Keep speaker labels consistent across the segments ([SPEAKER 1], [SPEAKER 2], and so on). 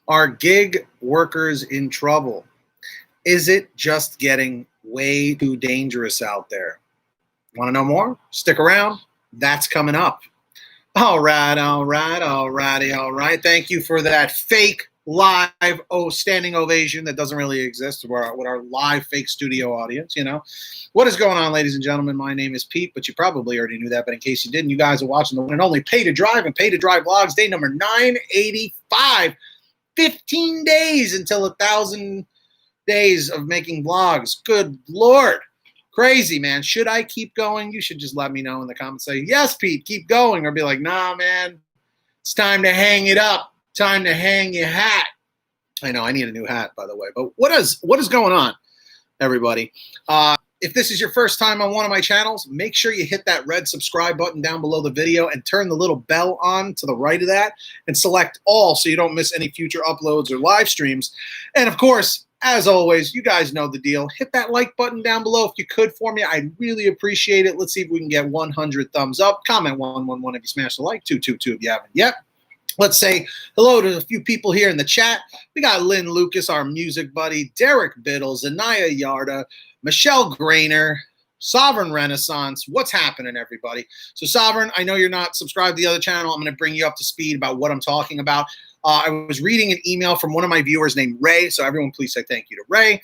[SPEAKER 1] Are gig workers in trouble? Is it just getting way too dangerous out there? Want to know more? Stick around. That's coming up. All right. Thank you for that fake live standing ovation that doesn't really exist with our live fake studio audience. What is going on, ladies and gentlemen? My name is Pete, but you probably already knew that. But in case you didn't, you guys are watching the one and only Pay to Drive and Pay to Drive Vlogs, day number 985. 15 days until 1,000 days of making vlogs. Good Lord. Crazy, man. Should I keep going? You should just let me know in the comments. Say, yes, Pete, keep going. Or be like, nah, man, it's time to hang it up. Time to hang your hat. I know, I need a new hat, by the way. But what is going on, everybody? If this is your first time on one of my channels, make sure you hit that red subscribe button down below the video and turn the little bell on to the right of that and select all so you don't miss any future uploads or live streams. And of course, as always, you guys know the deal. Hit that like button down below if you could for me. I'd really appreciate it. Let's see if we can get 100 thumbs up. Comment 111 if you smash the like, 222 if you haven't yet. Let's say hello to a few people here in the chat. We got Lynn Lucas, our music buddy, Derek Biddle, Zanaya Yarda, Michelle Grainer, Sovereign Renaissance. What's happening, everybody? So, Sovereign, I know you're not subscribed to the other channel. I'm going to bring you up to speed about what I'm talking about. I was reading an email from one of my viewers named Ray. So, everyone, please say thank you to Ray.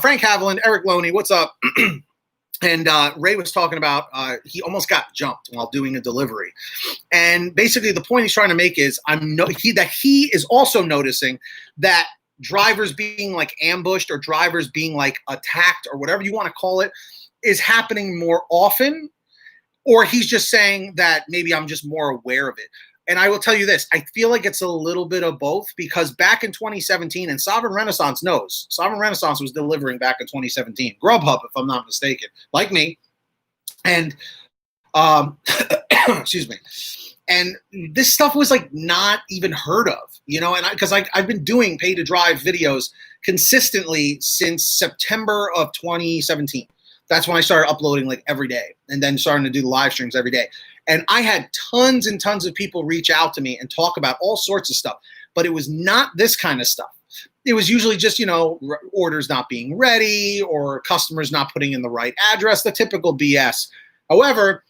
[SPEAKER 1] Frank Haviland, Eric Loney, what's up? And Ray was talking about he almost got jumped while doing a delivery. And basically the point he's trying to make is he is also noticing that drivers being like ambushed or drivers being like attacked or whatever you want to call it is happening more often. Or he's just saying that maybe I'm just more aware of it. And I will tell you this, I feel like it's a little bit of both because back in 2017, and Sovereign Renaissance knows, Sovereign Renaissance was delivering back in 2017, GrubHub, if I'm not mistaken, like me. And, excuse me. And this stuff was like not even heard of, and because I've been doing Pay to Drive videos consistently since September of 2017. That's when I started uploading like every day and then starting to do the live streams every day. And I had tons and tons of people reach out to me and talk about all sorts of stuff, but it was not this kind of stuff. It was usually just, orders not being ready or customers not putting in the right address, the typical BS. However,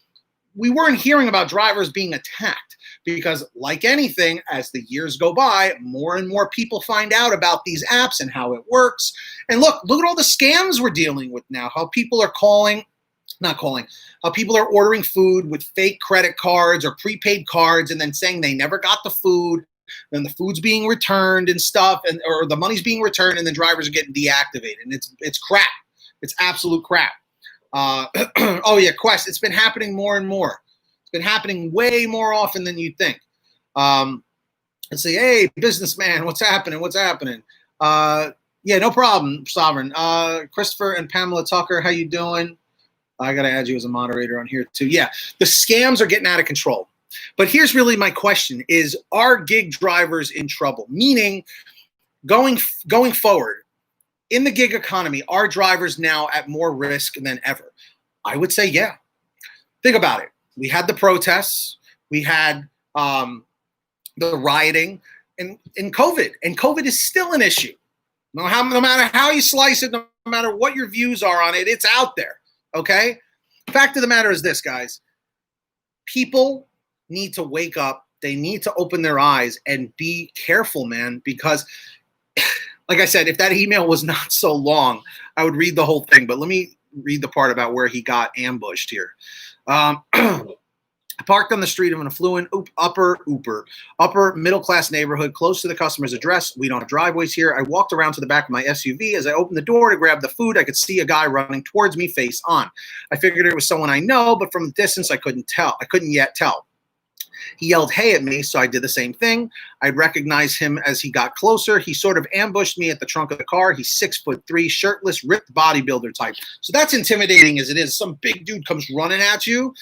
[SPEAKER 1] we weren't hearing about drivers being attacked because like anything, as the years go by, more and more people find out about these apps and how it works. And look at all the scams we're dealing with now, how people are how people are ordering food with fake credit cards or prepaid cards and then saying they never got the food, then the food's being returned and stuff, or the money's being returned and the drivers are getting deactivated. And it's crap. It's absolute crap. Oh yeah, Quest, it's been happening more and more. It's been happening way more often than you'd think. Let's say, hey, businessman, what's happening? Yeah, no problem, Sovereign. Christopher and Pamela Tucker, how you doing? I got to add you as a moderator on here too. Yeah, the scams are getting out of control. But here's really my question is, are gig drivers in trouble? Meaning, going forward, in the gig economy, are drivers now at more risk than ever? I would say, yeah. Think about it. We had the protests. We had the rioting and COVID. And COVID is still an issue. No matter how you slice it, no matter what your views are on it, it's out there. Okay? Fact of the matter is this, guys. People need to wake up. They need to open their eyes and be careful, man, because like I said, if that email was not so long, I would read the whole thing. But let me read the part about where he got ambushed here. I parked on the street of an affluent upper middle-class neighborhood close to the customer's address. We don't have driveways here. I walked around to the back of my SUV. As I opened the door to grab the food, I could see a guy running towards me face on. I figured it was someone I know, but from the distance, I couldn't yet tell. He yelled, "Hey," at me, so I did the same thing. I recognized him as he got closer. He sort of ambushed me at the trunk of the car. He's 6'3", shirtless, ripped bodybuilder type. So that's intimidating as it is. Some big dude comes running at you,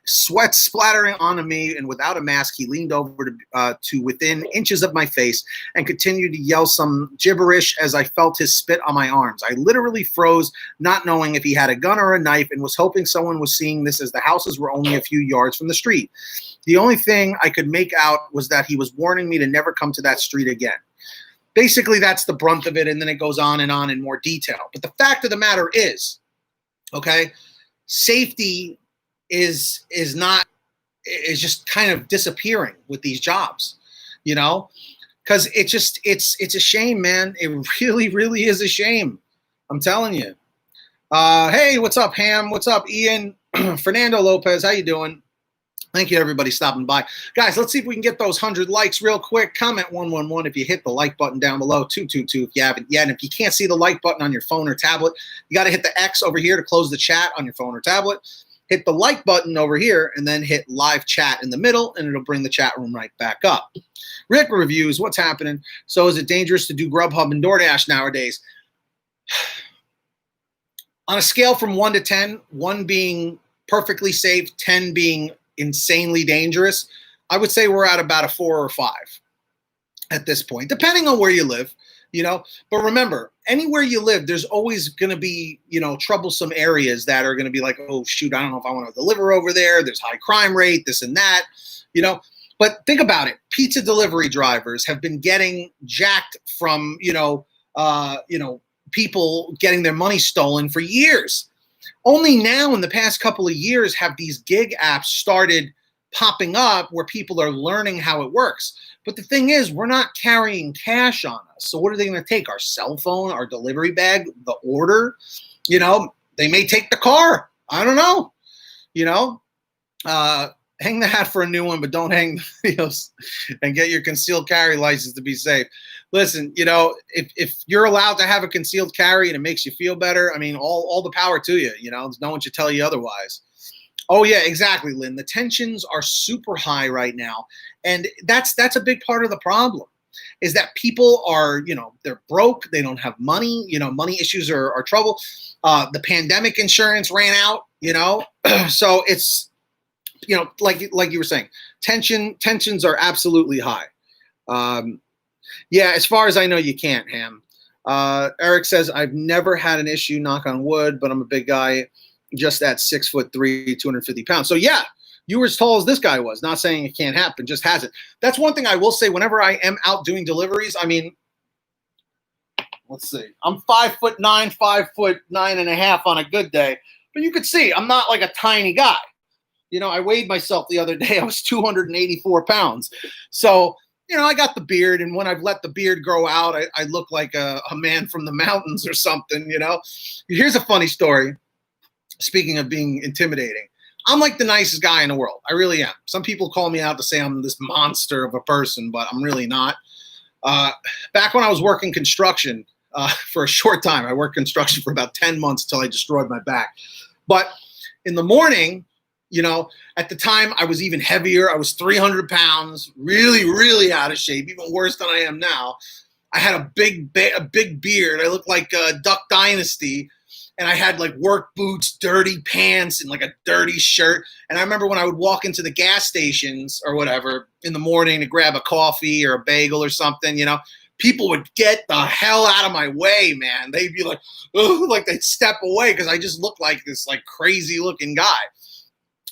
[SPEAKER 1] sweat splattering onto me, and without a mask, he leaned over to within inches of my face and continued to yell some gibberish as I felt his spit on my arms. I literally froze, not knowing if he had a gun or a knife, and was hoping someone was seeing this as the houses were only a few yards from the street. The only thing I could make out was that he was warning me to never come to that street again. Basically, that's the brunt of it, and then it goes on in more detail. But the fact of the matter is, okay, safety is just kind of disappearing with these jobs, you know, because it's a shame, man. It really, really is a shame. I'm telling you. Hey, what's up, Ham? What's up, Ian? Fernando Lopez, how you doing? Thank you, everybody, stopping by. Guys, let's see if we can get those 100 likes real quick. Comment 111 if you hit the like button down below. 222 if you haven't yet. And if you can't see the like button on your phone or tablet, you got to hit the X over here to close the chat on your phone or tablet. Hit the like button over here and then hit live chat in the middle, and it'll bring the chat room right back up. Rick reviews, what's happening? So is it dangerous to do GrubHub and DoorDash nowadays? On a scale from 1 to 10, 1 being perfectly safe, 10 being insanely dangerous, I would say we're at about a 4 or 5 at this point, depending on where you live, you know. But remember, anywhere you live, there's always going to be, you know, troublesome areas that are going to be like, oh, shoot, I don't know if I want to deliver over there. There's high crime rate, this and that, you know. But think about it. Pizza delivery drivers have been getting jacked from, people getting their money stolen for years. Only now in the past couple of years have these gig apps started popping up where people are learning how it works. But the thing is, we're not carrying cash on us. So what are they going to take? Our cell phone, our delivery bag, the order? You know, they may take the car. I don't know. You know, hang the hat for a new one, but don't hang the videos, and get your concealed carry license to be safe. Listen, you know, if you're allowed to have a concealed carry and it makes you feel better, I mean, all the power to you. You know, there's no one should tell you otherwise. Oh, yeah, exactly, Lynn. The tensions are super high right now. And that's a big part of the problem, is that people are, you know, they're broke. They don't have money. You know, money issues are trouble. The pandemic insurance ran out, you know. So it's, you know, like you were saying, tensions are absolutely high. Yeah, as far as I know, you can't, Ham. Eric says, I've never had an issue, knock on wood, but I'm a big guy, just at 6'3", 250 pounds. So yeah, you were as tall as this guy was. Not saying it can't happen, just hasn't. That's one thing I will say whenever I am out doing deliveries. I mean, let's see. I'm 5'9", 5'9.5" on a good day. But you could see I'm not like a tiny guy. You know, I weighed myself the other day. I was 284 pounds. So, you know, I got the beard, and when I've let the beard grow out, I look like a man from the mountains or something, you know. Here's a funny story. Speaking of being intimidating, I'm like the nicest guy in the world. I really am. Some people call me out to say I'm this monster of a person, but I'm really not. Back when I was working construction for a short time, I worked construction for about 10 months until I destroyed my back. But in the morning, you know, at the time I was even heavier. I was 300 pounds, really, really out of shape, even worse than I am now. I had a big beard. I looked like Duck Dynasty. And I had like work boots, dirty pants, and like a dirty shirt. And I remember when I would walk into the gas stations or whatever in the morning to grab a coffee or a bagel or something, you know, people would get the hell out of my way, man. They'd be like, oh, like they'd step away because I just looked like this like crazy looking guy.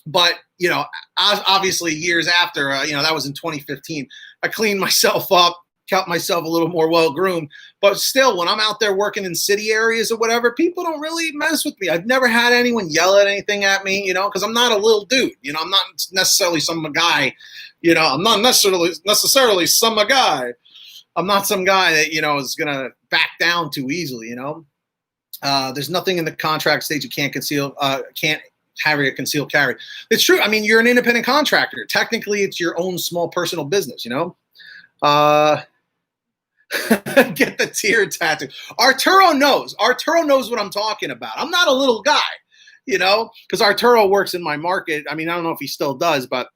[SPEAKER 1] But, you know, obviously years after, that was in 2015, I cleaned myself up, kept myself a little more well-groomed. But still, when I'm out there working in city areas or whatever, people don't really mess with me. I've never had anyone yell at anything at me, you know, because I'm not a little dude. You know, I'm not necessarily some guy. You know, I'm not necessarily some guy. I'm not some guy that, you know, is going to back down too easily, you know. There's nothing in the contract states you can't have a concealed carry. It's true. I mean, you're an independent contractor. Technically, it's your own small personal business, you know. Get the tear tattoo. Arturo knows. Arturo knows what I'm talking about. I'm not a little guy, you know, because Arturo works in my market. I mean, I don't know if he still does, but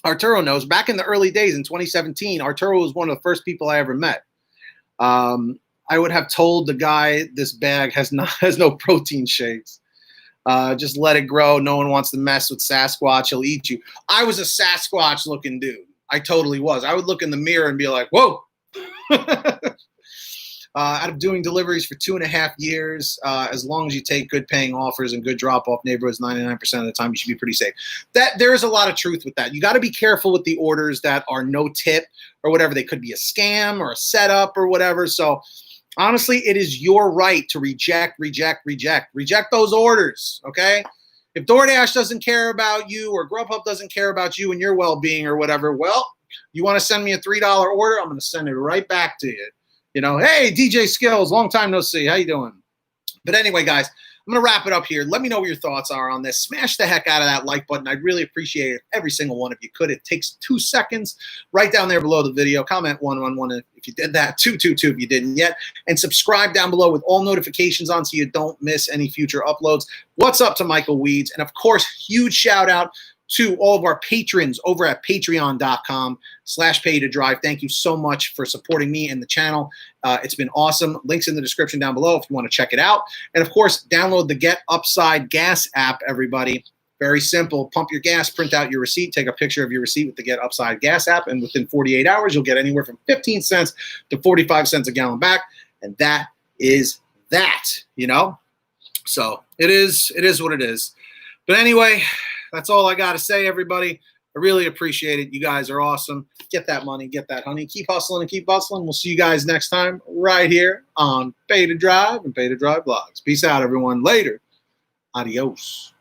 [SPEAKER 1] Arturo knows. Back in the early days in 2017, Arturo was one of the first people I ever met. I would have told the guy this bag has no protein shakes. Just let it grow. No one wants to mess with Sasquatch. He'll eat you. I was a Sasquatch looking dude. I totally was. I would look in the mirror and be like, whoa. out of doing deliveries for 2.5 years, as long as you take good paying offers and good drop-off neighborhoods, 99% of the time, you should be pretty safe. There is a lot of truth with that. You got to be careful with the orders that are no tip or whatever. They could be a scam or a setup or whatever. So honestly, it is your right to reject those orders, okay? If DoorDash doesn't care about you or GrubHub doesn't care about you and your well-being or whatever, well, you want to send me a $3 order, I'm going to send it right back to you. You know, hey, DJ Skills, long time no see. How you doing? But anyway, guys, I'm going to wrap it up here. Let me know what your thoughts are on this. Smash the heck out of that like button. I'd really appreciate it if every single one of you could. It takes 2 seconds right down there below the video. Comment 111 if you did that, 222 if you didn't yet. And subscribe down below with all notifications on so you don't miss any future uploads. What's up to Michael Weeds? And, of course, huge shout-out to all of our patrons over at patreon.com/paytodrive. Thank you so much for supporting me and the channel. It's been awesome. Links in the description down below if you want to check it out. And, of course, download the Get Upside Gas app, everybody. Very simple. Pump your gas, print out your receipt, take a picture of your receipt with the Get Upside Gas app, and within 48 hours, you'll get anywhere from 15 cents to 45 cents a gallon back. And that is that, you know? So it is what it is. But anyway, that's all I got to say, everybody. I really appreciate it. You guys are awesome. Get that money. Get that honey. Keep hustling and keep bustling. We'll see you guys next time right here on Pay to Drive and Pay to Drive Vlogs. Peace out, everyone. Later. Adios.